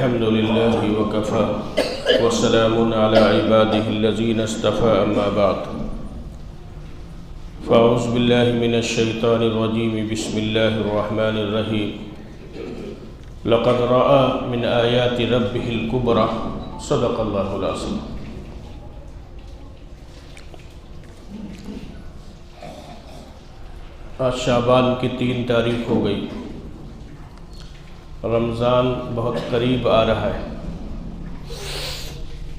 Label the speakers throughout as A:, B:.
A: الحمد لله وكفى وسلام على عباده الذين اصطفى أما بعد فأعوذ بالله من الشيطان الرجيم بسم الله الرحمن الرحيم لقد رأى من آيات ربه الكبرى صدق الله العظيم۔ آج شعبان کی 3 تاریخ ہو گئی، رمضان بہت قریب آ رہا ہے،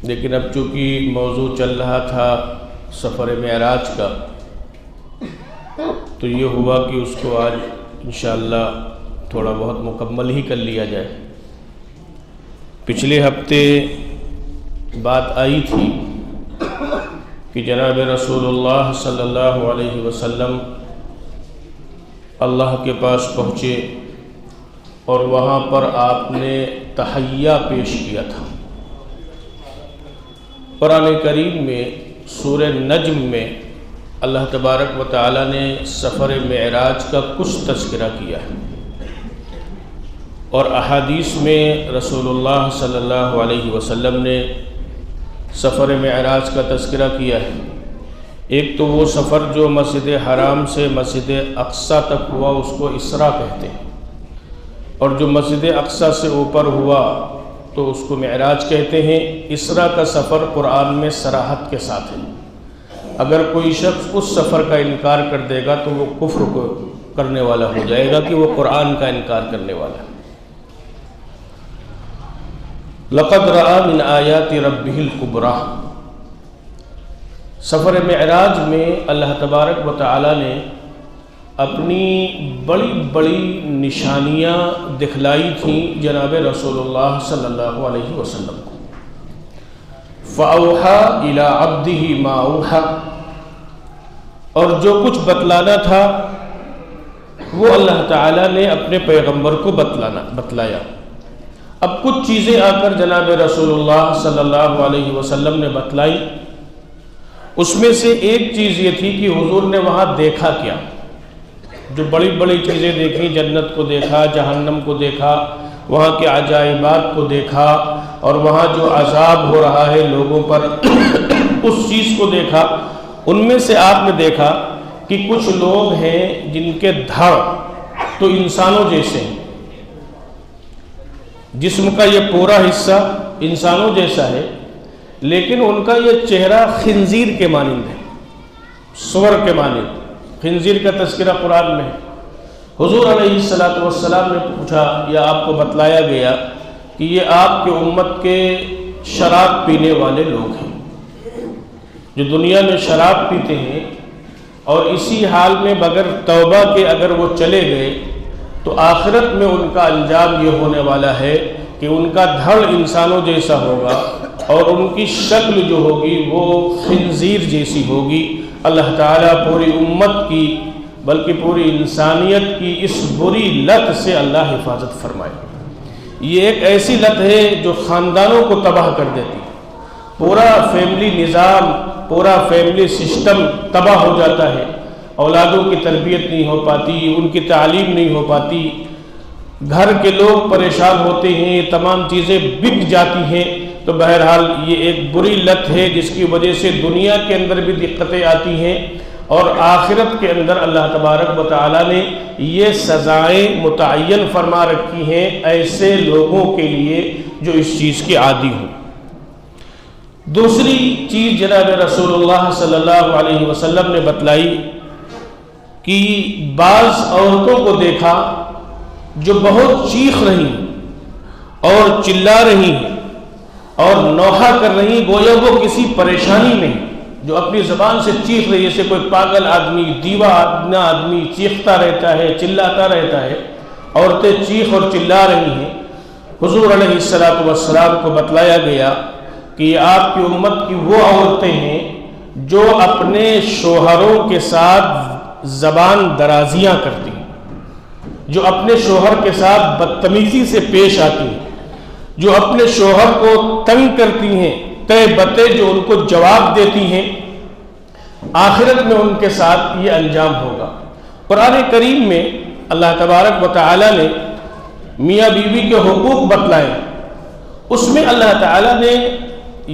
A: لیکن اب چونکہ موضوع چل رہا تھا سفر معراج کا، تو یہ ہوا کہ اس کو آج انشاءاللہ تھوڑا بہت مکمل ہی کر لیا جائے۔ پچھلے ہفتے بات آئی تھی کہ جناب رسول اللہ صلی اللہ علیہ وسلم اللہ کے پاس پہنچے اور وہاں پر آپ نے تحیہ پیش کیا تھا۔ قرآن کریم میں سورہ نجم میں اللہ تبارک و تعالی نے سفر معراج کا کچھ تذکرہ کیا ہے، اور احادیث میں رسول اللہ صلی اللہ علیہ وسلم نے سفر معراج کا تذکرہ کیا ہے۔ ایک تو وہ سفر جو مسجد حرام سے مسجد اقصی تک ہوا اس کو اسراء کہتے ہیں، اور جو مسجد اقصی سے اوپر ہوا تو اس کو معراج کہتے ہیں۔ اسراء کا سفر قرآن میں صراحت کے ساتھ ہے۔ اگر کوئی شخص اس سفر کا انکار کر دے گا تو وہ کفر کو کرنے والا ہو جائے گا کہ وہ قرآن کا انکار کرنے والا ہے۔ لقد رأى من آیات ربه الكبرى، سفر معراج میں اللہ تبارک و تعالی نے اپنی بڑی بڑی نشانیاں دکھلائی تھیں جناب رسول اللہ صلی اللہ علیہ وسلم کو۔ فَأَوْحَى إِلَىٰ عَبْدِهِ مَا أَوْحَى، اور جو کچھ بتلانا تھا وہ اللہ تعالیٰ نے اپنے پیغمبر کو بتلایا۔ اب کچھ چیزیں آ کر جناب رسول اللہ صلی اللہ علیہ وسلم نے بتلائی۔ اس میں سے ایک چیز یہ تھی کہ حضور نے وہاں دیکھا کیا، جو بڑی بڑی چیزیں دیکھیں، جنت کو دیکھا، جہنم کو دیکھا، وہاں کے عجائبات کو دیکھا، اور وہاں جو عذاب ہو رہا ہے لوگوں پر اس چیز کو دیکھا۔ ان میں سے آپ نے دیکھا کہ کچھ لوگ ہیں جن کے دھڑ تو انسانوں جیسے ہیں، جسم کا یہ پورا حصہ انسانوں جیسا ہے، لیکن ان کا یہ چہرہ خنزیر کے مانند ہے، سور کے مانند۔ خنزیر کا تذکرہ قرآن میں ہے۔ حضور علیہ السلام نے پوچھا یا آپ کو بتلایا گیا کہ یہ آپ کے امت کے شراب پینے والے لوگ ہیں، جو دنیا میں شراب پیتے ہیں، اور اسی حال میں بغیر توبہ کے اگر وہ چلے گئے تو آخرت میں ان کا انجام یہ ہونے والا ہے کہ ان کا دھڑ انسانوں جیسا ہوگا اور ان کی شکل جو ہوگی وہ خنزیر جیسی ہوگی۔ اللہ تعالیٰ پوری امت کی بلکہ پوری انسانیت کی اس بری لت سے اللہ حفاظت فرمائے۔ یہ ایک ایسی لت ہے جو خاندانوں کو تباہ کر دیتی، پورا فیملی نظام، پورا فیملی سسٹم تباہ ہو جاتا ہے، اولادوں کی تربیت نہیں ہو پاتی، ان کی تعلیم نہیں ہو پاتی، گھر کے لوگ پریشان ہوتے ہیں، تمام چیزیں بک جاتی ہیں۔ تو بہرحال یہ ایک بری لت ہے جس کی وجہ سے دنیا کے اندر بھی دقتیں آتی ہیں، اور آخرت کے اندر اللہ تبارک و تعالی نے یہ سزائیں متعین فرما رکھی ہیں ایسے لوگوں کے لیے جو اس چیز کی عادی ہوں۔ دوسری چیز جناب رسول اللہ صلی اللہ علیہ وسلم نے بتلائی کہ بعض عورتوں کو دیکھا جو بہت چیخ رہی اور چلا رہی ہیں اور نوحہ کر رہی، گویا وہ کسی پریشانی میں، جو اپنی زبان سے چیخ رہی ہے، جیسے کوئی پاگل آدمی، دیوانہ آدمی چیختا رہتا ہے، چلاتا رہتا ہے۔ عورتیں چیخ اور چلا رہی ہیں۔ حضور علیہ السلام کو بتلایا گیا کہ یہ آپ کی امت کی وہ عورتیں ہیں جو اپنے شوہروں کے ساتھ زبان درازیاں کرتی ہیں، جو اپنے شوہر کے ساتھ بدتمیزی سے پیش آتی ہیں، جو اپنے شوہر کو تنگ کرتی ہیں، تے بتے جو ان کو جواب دیتی ہیں، آخرت میں ان کے ساتھ یہ انجام ہوگا۔ قرآن کریم میں اللہ تبارک و تعالی نے میاں بیوی کے حقوق بتلائے، اس میں اللہ تعالیٰ نے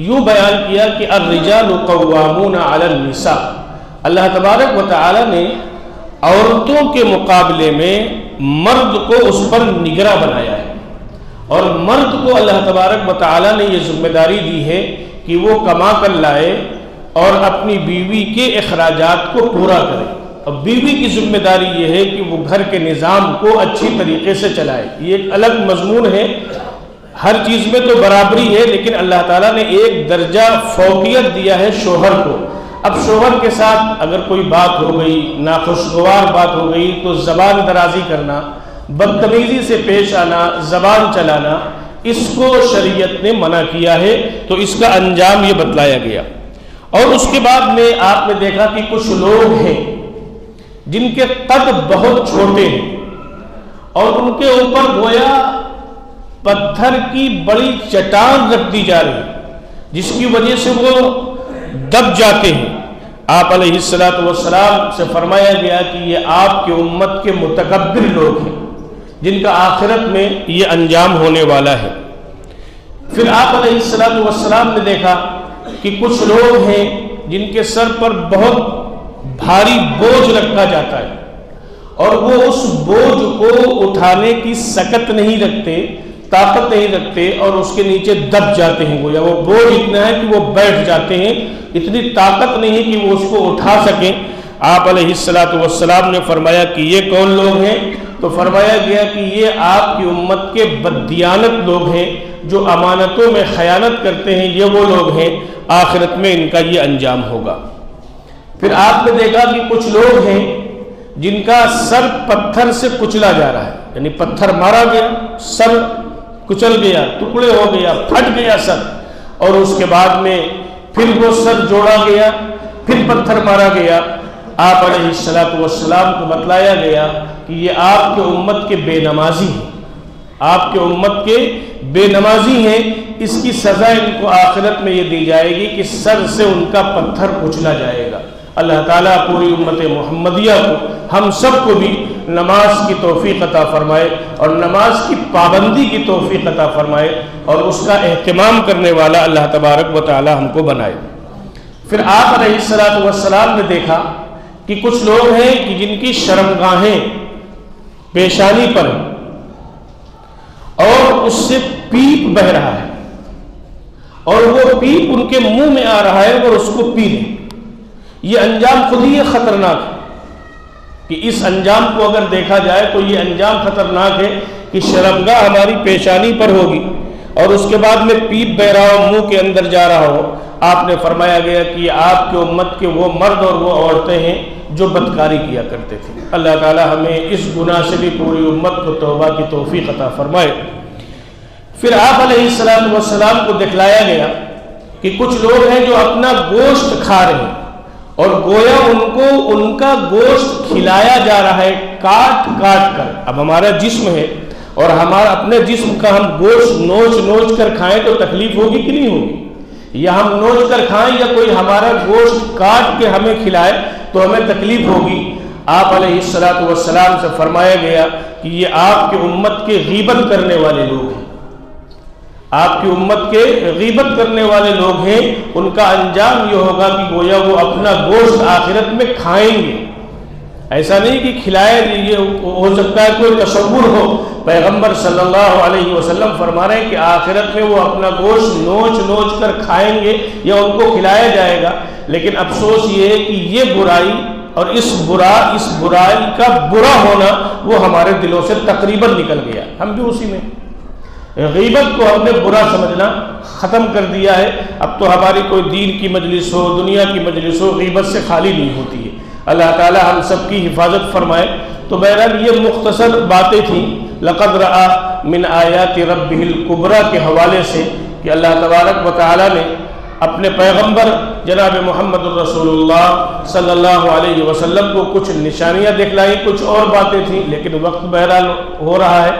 A: یوں بیان کیا کہ الرجال قوامون علی النساء، اللہ تبارک و تعالیٰ نے عورتوں کے مقابلے میں مرد کو اس پر نگراں بنایا ہے، اور مرد کو اللہ تبارک و تعالیٰ نے یہ ذمہ داری دی ہے کہ وہ کما کر لائے اور اپنی بیوی کے اخراجات کو پورا کرے، اور بیوی کی ذمہ داری یہ ہے کہ وہ گھر کے نظام کو اچھی طریقے سے چلائے۔ یہ ایک الگ مضمون ہے، ہر چیز میں تو برابری ہے، لیکن اللہ تعالیٰ نے ایک درجہ فوقیت دیا ہے شوہر کو۔ اب شوہر کے ساتھ اگر کوئی بات ہو گئی، ناخوشگوار بات ہو گئی، تو زبان درازی کرنا، بدتمیزی سے پیش آنا، زبان چلانا، اس کو شریعت نے منع کیا ہے، تو اس کا انجام یہ بتلایا گیا۔ اور اس کے بعد میں آپ نے دیکھا کہ کچھ لوگ ہیں جن کے قد بہت چھوٹے ہیں، اور ان کے اوپر گویا پتھر کی بڑی چٹان رکھ دی جا رہی ہے، جس کی وجہ سے وہ دب جاتے ہیں۔ آپ علیہ السلام سے فرمایا گیا کہ یہ آپ کی امت کے متکبر لوگ ہیں، جن کا آخرت میں یہ انجام ہونے والا ہے۔ پھر آپ علیہ السلام نے دیکھا کہ کچھ لوگ ہیں جن کے سر پر بہت بھاری بوجھ رکھا جاتا ہے، اور وہ اس بوجھ کو اٹھانے کی سکت نہیں رکھتے، طاقت نہیں رکھتے، اور اس کے نیچے دب جاتے ہیں، گویا وہ بوجھ اتنا ہے کہ وہ بیٹھ جاتے ہیں، اتنی طاقت نہیں ہے کہ وہ اس کو اٹھا سکیں۔ آپ علیہ السلام نے فرمایا کہ یہ کون لوگ ہیں؟ تو فرمایا گیا کہ یہ آپ کی امت کے بددیانت لوگ ہیں، جو امانتوں میں خیانت کرتے ہیں، یہ وہ لوگ ہیں، آخرت میں ان کا یہ انجام ہوگا۔ پھر آپ نے دیکھا کہ کچھ لوگ ہیں جن کا سر پتھر سے کچلا جا رہا ہے، یعنی پتھر مارا گیا، سر کچل گیا، ٹکڑے ہو گیا، پھٹ گیا سر، اور اس کے بعد میں پھر وہ سر جوڑا گیا، پھر پتھر مارا گیا۔ آپ علیہ السلام کو بتلایا گیا کہ یہ آپ کے امت کے بے نمازی ہیں، آپ کے امت کے بے نمازی ہیں، اس کی سزا ان کو آخرت میں یہ دی جائے گی کہ سر سے ان کا پتھر کچلا جائے گا۔ اللہ تعالیٰ پوری امت محمدیہ کو، ہم سب کو بھی نماز کی توفیق عطا فرمائے، اور نماز کی پابندی کی توفیق عطا فرمائے، اور اس کا اہتمام کرنے والا اللہ تبارک و تعالیٰ ہم کو بنائے۔ پھر آپ علیہ السلام نے دیکھا کہ کچھ لوگ ہیں کہ جن کی شرمگاہیں پیشانی پر ہیں، اور اس سے پیپ بہ رہا ہے، اور وہ پیپ ان کے منہ میں آ رہا ہے اور اس کو پی لیں۔ یہ انجام خود ہی خطرناک ہے کہ اس انجام کو اگر دیکھا جائے تو یہ انجام خطرناک ہے کہ شرمگاہ ہماری پیشانی پر ہوگی، اور اس کے بعد میں پیپ بہ رہا ہو، منہ کے اندر جا رہا ہو۔ آپ نے فرمایا گیا کہ آپ کے امت کے وہ مرد اور وہ عورتیں ہیں جو بدکاری کیا کرتے تھے۔ اللہ تعالی ہمیں اس گناہ سے بھی پوری امت کو توبہ کی توفیق عطا فرمائے۔ پھر آپ علیہ السلام کو دکھلایا گیا کہ کچھ لوگ ہیں جو اپنا گوشت کھا رہے ہیں، اور گویا ان کا گوشت کھلایا جا رہا ہے کاٹ کاٹ کر۔ اب ہمارا جسم ہے، اور ہمارا اپنے جسم کا ہم گوشت نوچ کر کھائیں تو تکلیف ہوگی کہ نہیں ہوگی؟ یا ہم نوچ کر کھائیں، یا کوئی ہمارا گوشت کاٹ کے ہمیں کھلائے تو ہمیں تکلیف ہوگی۔ آپ علیہ السلام سے فرمایا گیا کہ یہ آپ کی امت کے غیبت کرنے والے لوگ ہیں، آپ کی امت کے غیبت کرنے والے لوگ ہیں، ان کا انجام یہ ہوگا کہ گویا وہ اپنا گوشت آخرت میں کھائیں گے۔ ایسا نہیں کہ کھلائے، یہ ہو سکتا ہے کوئی تصور ہو، پیغمبر صلی اللہ علیہ وسلم فرما رہے ہیں کہ آخرت میں وہ اپنا گوشت نوچ کر کھائیں گے، یا ان کو کھلایا جائے گا۔ لیکن افسوس یہ ہے کہ یہ برائی اور اس برائی کا برا ہونا وہ ہمارے دلوں سے تقریباً نکل گیا، ہم بھی اسی میں غیبت کو ہم نے برا سمجھنا ختم کر دیا ہے۔ اب تو ہماری کوئی دین کی مجلس ہو، دنیا کی مجلس ہو، غیبت سے خالی نہیں ہوتی ہے۔ اللہ تعالی ہم سب کی حفاظت فرمائے۔ تو بہرحال یہ مختصر باتیں تھیں لقد رأى من آیات ربہ الکبریٰ کے حوالے سے، کہ اللہ تبارک و تعالی نے اپنے پیغمبر جناب محمد الرسول اللہ صلی اللہ علیہ وسلم کو کچھ نشانیاں دکھلائی، کچھ اور باتیں تھیں، لیکن وقت بہرحال ہو رہا ہے۔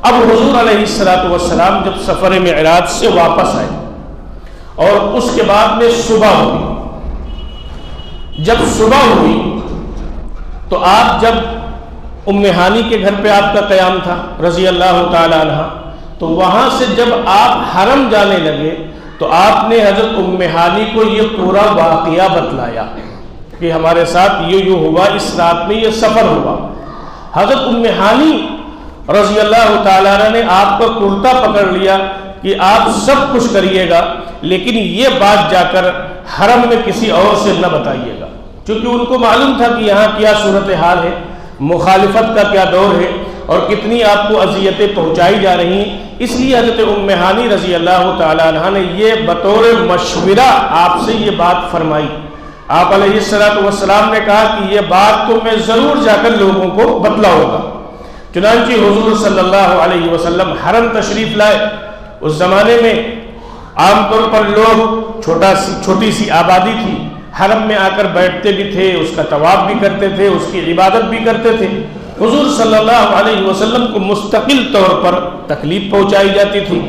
A: اب حضور علیہ السلام جب سفر معراج سے واپس آئے، اور اس کے بعد میں صبح ہوئی، جب صبح ہوئی تو آپ جب ام ہانی کے گھر پہ آپ کا قیام تھا رضی اللہ تعالی عنہ، تو وہاں سے جب آپ حرم جانے لگے تو آپ نے حضرت ام ہانی کو یہ پورا واقعہ بتلایا کہ ہمارے ساتھ یہ ہوا، اس رات میں یہ سفر ہوا۔ حضرت ام ہانی رضی اللہ تعالیٰ عنہ نے آپ کا کرتا پکڑ لیا کہ آپ سب کچھ کریے گا، لیکن یہ بات جا کر حرم میں کسی اور سے نہ بتائیے گا، کیونکہ ان کو معلوم تھا کہ یہاں کیا صورتحال ہے، مخالفت کا کیا دور ہے اور کتنی آپ کو اذیتیں پہنچائی جا رہی ہیں۔ اس لیے حضرت ام ہانی رضی اللہ تعالیٰ عنہ نے یہ بطور مشورہ آپ سے یہ بات فرمائی۔ آپ علیہ السلام نے کہا کہ یہ بات تو میں ضرور جا کر لوگوں کو بتلاؤں گا۔ چنانچہ حضور صلی اللہ علیہ وسلم حرم تشریف لائے۔ اس زمانے میں عام طور پر لوگ چھوٹی سی آبادی تھی، حرم میں آ کر بیٹھتے بھی تھے، اس کا طواف بھی کرتے تھے، اس کی عبادت بھی کرتے تھے۔ حضور صلی اللہ علیہ وسلم کو مستقل طور پر تکلیف پہنچائی جاتی تھی،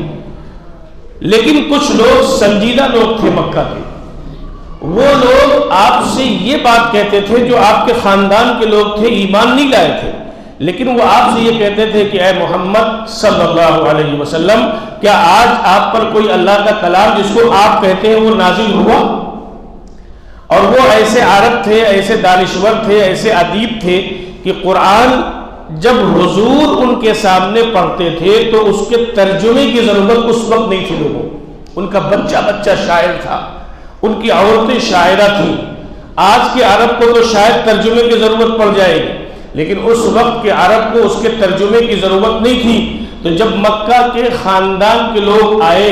A: لیکن کچھ لوگ سنجیدہ لوگ تھے مکہ کے، وہ لوگ آپ سے یہ بات کہتے تھے جو آپ کے خاندان کے لوگ تھے، ایمان نہیں لائے تھے، لیکن وہ آپ سے یہ کہتے تھے کہ اے محمد صلی اللہ علیہ وسلم، کیا آج آپ پر کوئی اللہ کا کلام جس کو آپ کہتے ہیں وہ نازل ہوا؟ اور وہ ایسے عارف تھے، ایسے دانشور تھے، ایسے ادیب تھے کہ قرآن جب حضور ان کے سامنے پڑھتے تھے تو اس کے ترجمے کی ضرورت اس وقت نہیں تھی لوگوں، ان کا بچہ شاعر تھا، ان کی عورتیں شاعرہ تھیں۔ آج کے عرب کو تو شاید ترجمے کی ضرورت پڑ جائے گی، لیکن اس وقت کے عرب کو اس کے ترجمے کی ضرورت نہیں تھی۔ تو جب مکہ کے خاندان کے لوگ آئے،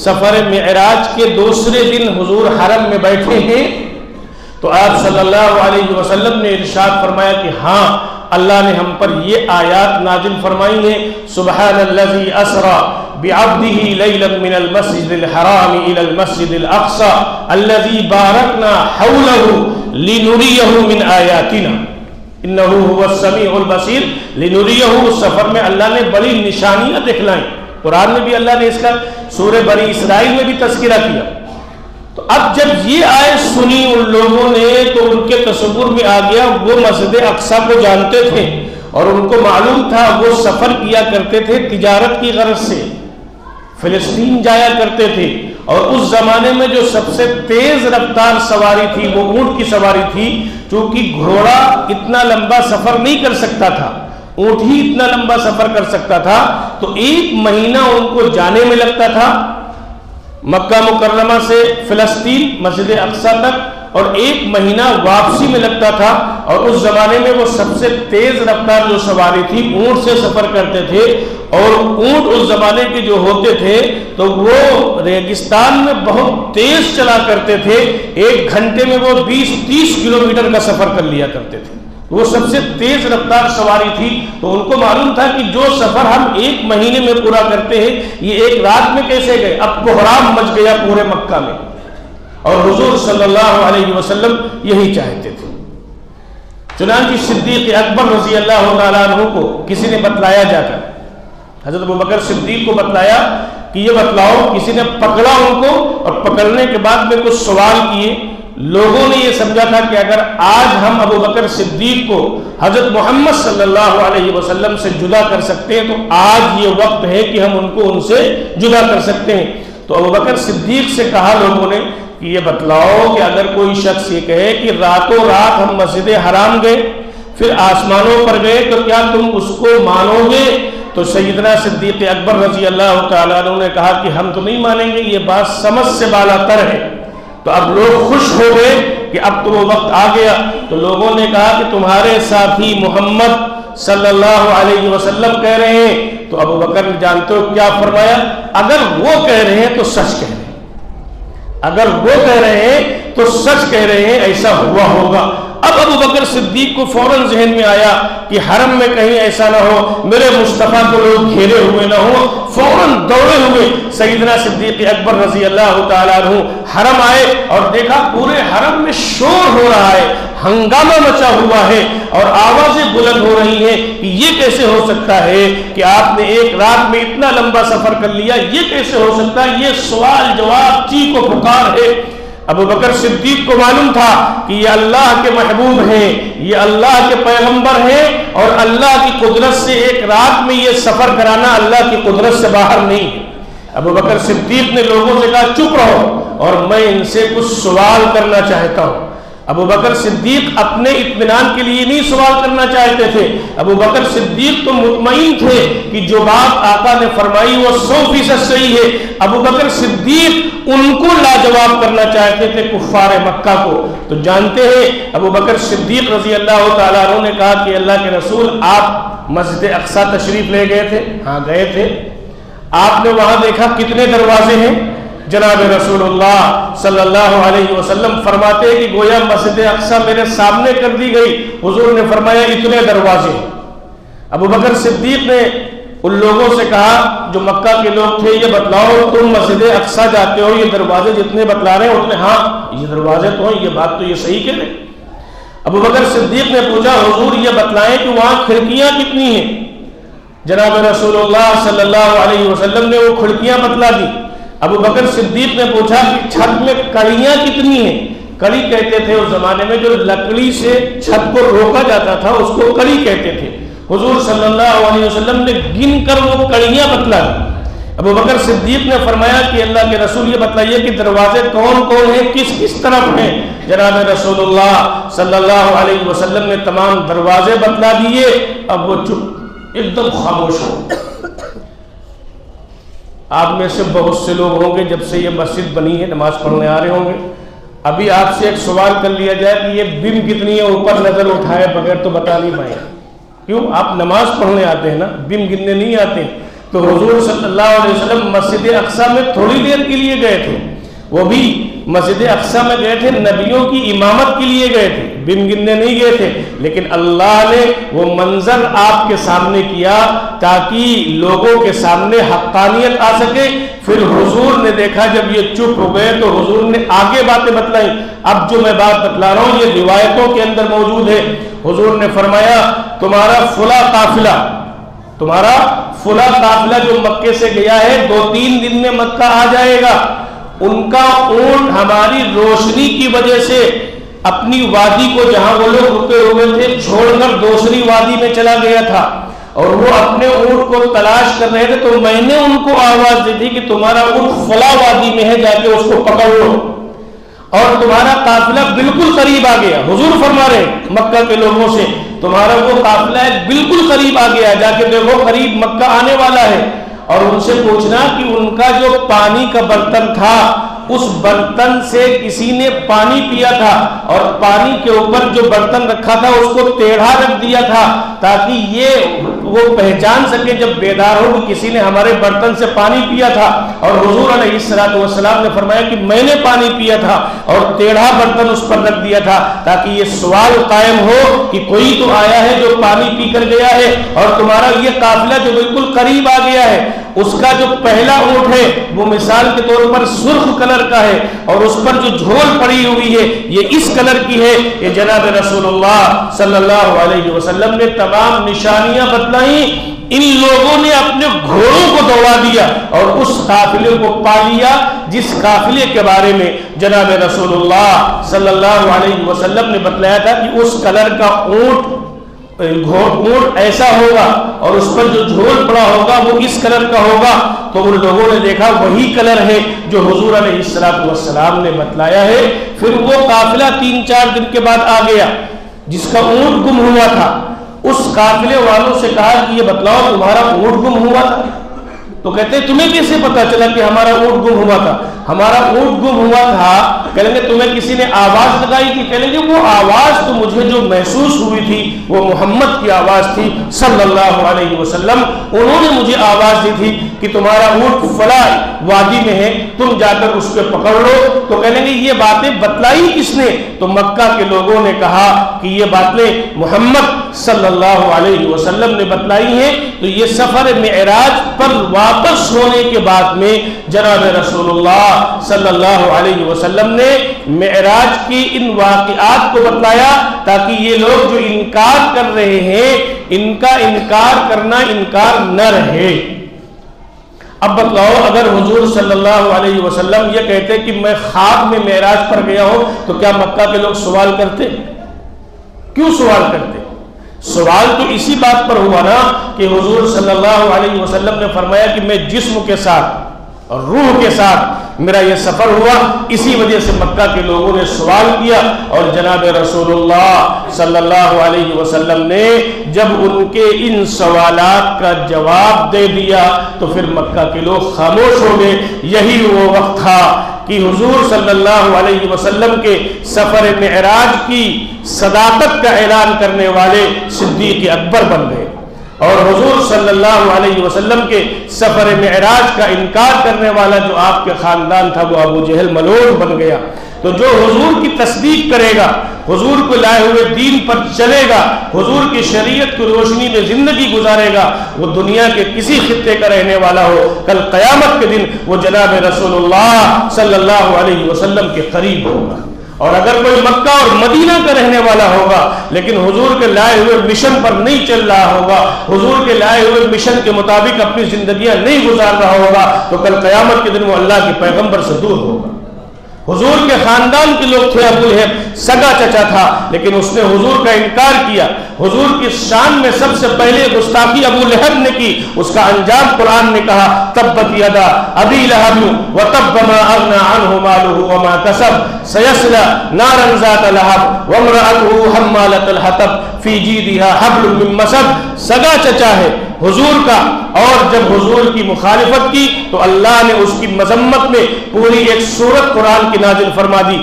A: سفر معراج کے دوسرے دن حضور حرم میں بیٹھے ہیں، تو آپ صلی اللہ علیہ وسلم نے ارشاد فرمایا کہ ہاں، اللہ نے ہم پر یہ آیات نازل فرمائی ہیں، سبحان الذی اسری بعبدہ لیلا من المسجد الحرام الی المسجد الاقصی الذی بارکنا حولہ لنریہ من آیاتنا انہ هو السمیع البصیر۔ لنریہ، اس سفر میں اللہ نے بڑی نشانیاں دکھلائیں، قرآن میں بھی اللہ نے اس کا سورہ بنی اسرائیل میں بھی تذکرہ کیا۔ تو اب جب یہ آیت سنی ان لوگوں نے تو ان کے تصور میں آ گیا، وہ مسجد اقصی کو جانتے تھے اور ان کو معلوم تھا، وہ سفر کیا کرتے تھے تجارت کی غرض سے، فلسطین جایا کرتے تھے، اور اس زمانے میں جو سب سے تیز رفتار سواری تھی وہ اونٹ کی سواری تھی، کیونکہ گھوڑا اتنا لمبا سفر نہیں کر سکتا تھا، اونٹ ہی اتنا لمبا سفر کر سکتا تھا۔ تو 1 مہینہ ان کو جانے میں لگتا تھا مکہ مکرمہ سے فلسطین مسجد اقصی تک، اور 1 مہینہ واپسی میں لگتا تھا۔ اور اس زمانے میں وہ سب سے تیز رفتار جو سواری تھی اونٹ سے سفر کرتے تھے، اور اونٹ اس زمانے کے جو ہوتے تھے تو وہ ریگستان میں بہت تیز چلا کرتے تھے، 1 گھنٹے میں وہ 20-30 کلومیٹر کا سفر کر لیا کرتے تھے، وہ سب سے تیز رفتار سواری تھی۔ تو ان کو معلوم تھا کہ جو سفر ہم 1 مہینے میں پورا کرتے ہیں یہ 1 رات میں کیسے گئے؟ اب بحران مچ گیا پورے مکہ میں، اور حضور صلی اللہ علیہ وسلم یہی چاہتے تھے۔ چنانچہ صدیق اکبر رضی اللہ تعالیٰ عنہ کو کسی نے بتلایا جا کر، حضرت ابوبکر صدیق کو بتلایا کہ یہ بتلاؤ، کسی نے پکڑا ان کو، اور پکڑنے کے بعد میں کچھ سوال کیے۔ لوگوں نے یہ سمجھا تھا کہ اگر آج ہم ابوبکر صدیق کو حضرت محمد صلی اللہ علیہ وسلم سے جدا کر سکتے ہیں تو آج یہ وقت ہے کہ ہم ان کو ان سے جدا کر سکتے ہیں۔ تو ابوبکر صدیق سے کہا لوگوں نے کہ یہ بتلاؤ کہ اگر کوئی شخص یہ کہے کہ راتوں رات ہم مسجد حرام گئے پھر آسمانوں پر گئے تو کیا تم اس کو مانو گے؟ تو سیدنا صدیق اکبر رضی اللہ تعالیٰ عنہ نے کہا کہ ہم تو نہیں مانیں گے، یہ بات سمجھ سے بالا تر ہے۔ تو اب لوگ خوش ہو گئے کہ اب تو وہ وقت آ گیا۔ تو لوگوں نے کہا کہ تمہارے ساتھی محمد صلی اللہ علیہ وسلم کہہ رہے ہیں۔ تو ابوبکر نے جانتے ہو کیا فرمایا؟ اگر وہ کہہ رہے ہیں تو سچ کہہ رہے ہیں، اگر وہ کہہ رہے ہیں تو سچ کہہ رہے ہیں، ایسا ہوا ہوگا۔ اب ابوبکر صدیق کو فوراً ذہن میں آیا کہ حرم میں کہیں ایسا نہ ہو میرے مصطفیٰ کو لوگ گھیرے ہوئے نہ ہو، فوراً دوڑے ہوئے سیدنا صدیق اکبر رضی اللہ تعالیٰ عنہ حرم آئے اور دیکھا پورے حرم میں شور ہو رہا ہے، ہنگامہ مچا ہوا ہے اور آوازیں بلند ہو رہی ہیں کہ یہ کیسے ہو سکتا ہے کہ آپ نے 1 رات میں اتنا لمبا سفر کر لیا، یہ کیسے ہو سکتا ہے؟ یہ سوال جواب چیخ و پکار ہے۔ ابو بکر صدیق کو معلوم تھا کہ یہ اللہ کے محبوب ہیں، یہ اللہ کے پیغمبر ہیں، اور اللہ کی قدرت سے ایک رات میں یہ سفر کرانا اللہ کی قدرت سے باہر نہیں ہے۔ ابو بکر صدیق نے لوگوں سے کہا چپ رہو اور میں ان سے کچھ سوال کرنا چاہتا ہوں۔ ابو بکر صدیق اپنے اطمینان کے لیے نہیں سوال کرنا چاہتے تھے، ابو بکر صدیق تو مطمئن تھے کہ جو بات آقا نے فرمائی وہ 100% صحیح ہے۔ ابو بکر صدیق ان کو لاجواب کرنا چاہتے تھے، کفار مکہ کو۔ تو جانتے ہیں ابو بکر صدیق رضی اللہ تعالیٰ عنہ نے کہا کہ اللہ کے رسول آپ مسجد اقصی تشریف لے گئے تھے؟ ہاں گئے تھے۔ آپ نے وہاں دیکھا کتنے دروازے ہیں؟ جناب رسول اللہ صلی اللہ علیہ وسلم فرماتے ہیں کہ گویا مسجد اقصی میرے سامنے کر دی گئی۔ حضور نے فرمایا اتنے دروازے۔ ابو بکر صدیق نے ان لوگوں سے کہا جو مکہ کے لوگ تھے، یہ بتلاؤ تم مسجد اقصی جاتے ہو، یہ دروازے جتنے بتلا رہے ہیں اتنے؟ ہاں یہ دروازے تو ہیں، یہ بات تو یہ صحیح کہہ رہے۔ ابو بکر صدیق نے پوچھا حضور یہ بتلائیں کہ وہاں کھڑکیاں کتنی ہیں؟ جناب رسول اللہ صلی اللہ علیہ وسلم نے وہ کھڑکیاں بتلا دی۔ ابو بکر صدیق نے پوچھا کہ چھت میں کڑیاں کتنی ہیں؟ کڑی کہتے تھے اس زمانے میں جو لکڑی سے چھت کو روکا جاتا تھا، اس کو کڑی کہتے تھے۔ حضور صلی اللہ علیہ وسلم نے گن کر وہ کڑیاں بتلا دی۔ ابو بکر صدیق نے فرمایا کہ اللہ کے رسول یہ بتلائیے کہ دروازے کون کون ہیں، کس کس طرف ہیں؟ جناب رسول اللہ صلی اللہ علیہ وسلم نے تمام دروازے بتلا دیے۔ اب وہ چپ، ایک دم خاموش ہو۔ آپ میں سے بہت سے لوگ ہوں گے جب سے یہ مسجد بنی ہے نماز پڑھنے آ رہے ہوں گے۔ ابھی آپ سے ایک سوال کر لیا جائے کہ یہ بم کتنی ہے، اوپر نظر اٹھائے بغیر تو بتا نہیں پائیں۔ کیوں؟ آپ نماز پڑھنے آتے ہیں نا، بم گننے نہیں آتے۔ تو حضور صلی اللہ علیہ وسلم مسجد اقصی میں تھوڑی دیر کے لیے گئے تھے، وہ بھی مسجد اقصی میں گئے تھے نبیوں کی امامت کے لیے گئے تھے، بم گننے نہیں گئے تھے۔ لیکن اللہ نے وہ منظر آپ کے سامنے کیا تاکہ لوگوں کے سامنے حقانیت آ سکے۔ پھر حضور نے دیکھا جب یہ چپ ہو گئے تو حضور نے آگے باتیں بتلائیں۔ اب جو میں بات بتلا رہا ہوں یہ روایتوں کے اندر موجود ہے۔ حضور نے فرمایا تمہارا فلاں قافلہ جو مکے سے گیا ہے 2-3 دن میں مکہ آ جائے گا، ان کا اونٹ ہماری روشنی کی وجہ سے اپنی وادی کو جہاں وہ لوگ رکے ہوئے تھے چھوڑ کر دوسری وادی میں چلا گیا تھا، اور وہ اپنے اونٹ کو تلاش کر رہے تھے، تو میں نے ان کو آواز دی تھی کہ تمہارا اونٹ فلاں وادی میں ہے، جا کے اس کو پکڑ لو، اور تمہارا قافلہ بالکل قریب آ گیا۔ حضور فرما رہے مکہ کے لوگوں سے تمہارا وہ قافلہ بالکل قریب آ گیا، جا کے دیکھو قریب مکہ آنے والا ہے۔ اور ان سے پوچھنا کہ ان کا جو پانی کا برتن تھا اس برتن سے کسی نے پانی پیا تھا، اور پانی کے اوپر جو برتن رکھا تھا اس کو ٹیڑھا رکھ دیا تھا تاکہ یہ وہ پہچان سکے جب بیدار ہو کہ کسی نے ہمارے برتن سے پانی پیا تھا۔ اور حضور علیہ السلام نے فرمایا کہ میں نے پانی پیا تھا اور ٹیڑھا برتن اس پر رکھ دیا تھا تاکہ یہ سوال قائم ہو کہ کوئی تو آیا ہے جو پانی پی کر گیا ہے، اور تمہارا یہ قافلہ جو بالکل قریب آ گیا ہے اس کا جو پہلا اونٹ ہے وہ مثال کے طور پر سرخ کلر کا ہے، اور اس پر جو جھول پڑی ہوئی ہے یہ اس کلر کی ہے۔ یہ جناب رسول اللہ صلی اللہ علیہ وسلم نے تمام نشانیاں بتلائیں۔ ان لوگوں نے اپنے گھوڑوں کو دوڑا دیا اور اس قافلے کو پا لیا جس قافلے کے بارے میں جناب رسول اللہ صلی اللہ علیہ وسلم نے بتلایا تھا کہ اس کلر کا اونٹ ایسا ہوگا اور اس پر جو جھول پڑا ہوگا وہ اس کلر کا ہوگا۔ تو ان لوگوں نے دیکھا وہی کلر ہے جو حضور علیہ السلام نے بتلایا ہے۔ پھر وہ قافلہ 3-4 دن کے بعد آ گیا جس کا اونٹ گم ہوا تھا۔ اس قافلے والوں سے کہا کہ یہ بتلاؤ تمہارا اونٹ گم ہوا تھا؟ تو کہتے ہیں تمہیں کیسے پتا چلا کہ ہمارا اونٹ گم ہوا تھا؟ ہمارا اونٹ گم ہوا تھا کہیں گے تمہیں کسی نے آواز لگائی تھی؟ کہیں گے وہ آواز تو مجھے جو محسوس ہوئی تھی وہ محمد کی آواز تھی صلی اللہ علیہ وسلم، انہوں نے مجھے آواز دی تھی کہ تمہارا اونٹ فلاں وادی میں ہے، تم جا کر اس پہ پکڑ لو۔ تو کہیں گے یہ باتیں بتلائی کس نے؟ تو مکہ کے لوگوں نے کہا کہ یہ باتیں محمد صلی اللہ علیہ وسلم نے بتلائی ہیں۔ تو یہ سفر معراج پر واپس ہونے کے بعد میں جناب رسول اللہ صلی اللہ علیہ وسلم نے معراج کی ان واقعات کو بتلایا تاکہ یہ لوگ جو انکار کر رہے ہیں ان کا انکار کرنا انکار نہ رہے۔ اب بتلاؤ اگر حضور صلی اللہ علیہ وسلم یہ کہتے کہ میں خواب میں معراج پر گیا ہوں تو کیا مکہ کے لوگ سوال کرتے؟ کیوں سوال کرتے؟ سوال تو اسی بات پر ہوا نا کہ حضور صلی اللہ علیہ وسلم نے فرمایا کہ میں جسم کے ساتھ اور روح کے ساتھ میرا یہ سفر ہوا، اسی وجہ سے مکہ کے لوگوں نے سوال کیا، اور جناب رسول اللہ صلی اللہ علیہ وسلم نے جب ان کے ان سوالات کا جواب دے دیا تو پھر مکہ کے لوگ خاموش ہو گئے۔ یہی وہ وقت تھا کہ حضور صلی اللہ علیہ وسلم کے سفر معراج کی صداقت کا اعلان کرنے والے صدیق اکبر بن گئے، اور حضور صلی اللہ علیہ وسلم کے سفر معراج کا انکار کرنے والا جو آپ کے خاندان تھا وہ ابو جہل ملعون بن گیا۔ تو جو حضور کی تصدیق کرے گا، حضور کو لائے ہوئے دین پر چلے گا، حضور کی شریعت کی روشنی میں زندگی گزارے گا، وہ دنیا کے کسی خطے کا رہنے والا ہو، کل قیامت کے دن وہ جناب رسول اللہ صلی اللہ علیہ وسلم کے قریب ہوگا۔ اور اگر کوئی مکہ اور مدینہ کا رہنے والا ہوگا لیکن حضور کے لائے ہوئے مشن پر نہیں چل رہا ہوگا، حضور کے لائے ہوئے مشن کے مطابق اپنی زندگیاں نہیں گزار رہا ہوگا، تو کل قیامت کے دن وہ اللہ کے پیغمبر سے دور ہوگا۔ حضور کے خاندان کے لوگ تھے، ابو لہب سگا چچا تھا، لیکن اس نے حضور کا انکار کیا۔ حضور کی شان میں سب سے پہلے گستاخی ابو لہب نے کی، اس کا انجام قرآن نے کہا تبت یدا ابی لہب وتب ما اغنى عنه ماله وما كسب سيصلى نارا ذات لہب وامرأته حمالة الحطب في جيدها حبل من مسد۔ سگا چچا ہے حضور کا، اور جب حضور کی مخالفت کی تو اللہ نے اس کی مذمت میں پوری ایک سورت قرآن کی نازل فرما دی۔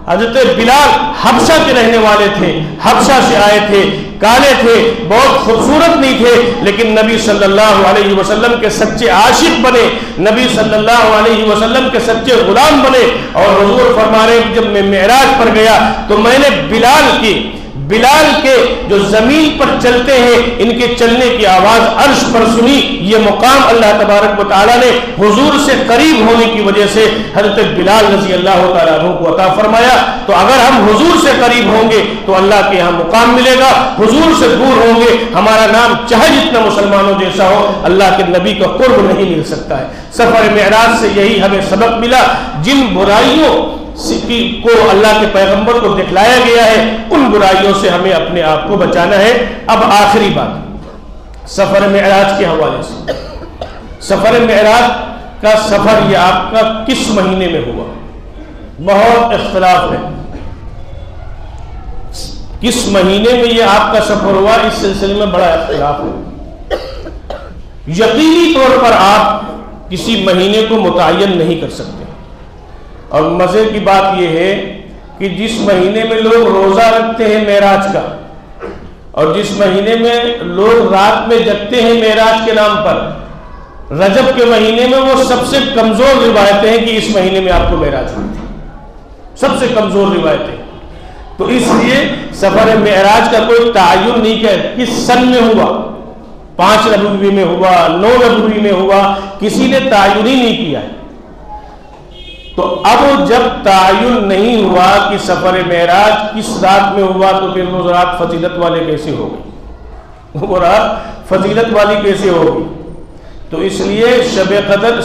A: حضرت بلال حبشہ کے رہنے والے تھے، حبشہ سے آئے تھے، کالے تھے، بہت خوبصورت نہیں تھے، لیکن نبی صلی اللہ علیہ وسلم کے سچے عاشق بنے، نبی صلی اللہ علیہ وسلم کے سچے غلام بنے۔ اور حضور فرما رہے ہیں جب میں معراج پر گیا تو میں نے بلال کے جو زمین پر چلتے ہیں ان کے چلنے کی آواز عرش پر سنی۔ یہ مقام اللہ تبارک و تعالیٰ نے حضور سے قریب ہونے کی وجہ سے حضرت بلال رضی اللہ تعالیٰ عنہ کو عطا فرمایا۔ تو اگر ہم حضور سے قریب ہوں گے تو اللہ کے یہاں مقام ملے گا، حضور سے دور ہوں گے ہمارا نام چاہے جتنا مسلمانوں جیسا ہو، اللہ کے نبی کا قرب نہیں مل سکتا ہے۔ سفر معراج سے یہی ہمیں سبق ملا، جن برائیوں کو اللہ کے پیغمبر کو دکھلایا گیا ہے ان برائیوں سے ہمیں اپنے آپ کو بچانا ہے۔ اب آخری بات سفر معراج کے حوالے سے، سفر معراج کا سفر یہ آپ کا کس مہینے میں ہوا؟ بہت اختلاف ہے کس مہینے میں یہ آپ کا سفر ہوا، اس سلسلے میں بڑا اختلاف ہے۔ یقینی طور پر آپ کسی مہینے کو متعین نہیں کر سکتے، اور مزے کی بات یہ ہے کہ جس مہینے میں لوگ روزہ رکھتے ہیں معراج کا، اور جس مہینے میں لوگ رات میں جگتے ہیں معراج کے نام پر، رجب کے مہینے میں وہ سب سے کمزور روایتیں ہیں کہ اس مہینے میں آپ کو معراج ہوئی تھی، سب سے کمزور روایتیں۔ تو اس لیے سفر معراج کا کوئی تعین نہیں کہ کس سن میں ہوا، 5 ربیع میں ہوا، 9 ربیع میں ہوا، کسی نے تعین ہی نہیں کیا ہے۔ تو اب جب تعین نہیں ہوا کہ سفر معراج کس رات میں ہوا تو پھر وہ رات فضیلت والے کیسے ہو گئی، وہ رات فضیلت والی کیسے ہوگی؟ تو اس لیے شب قدر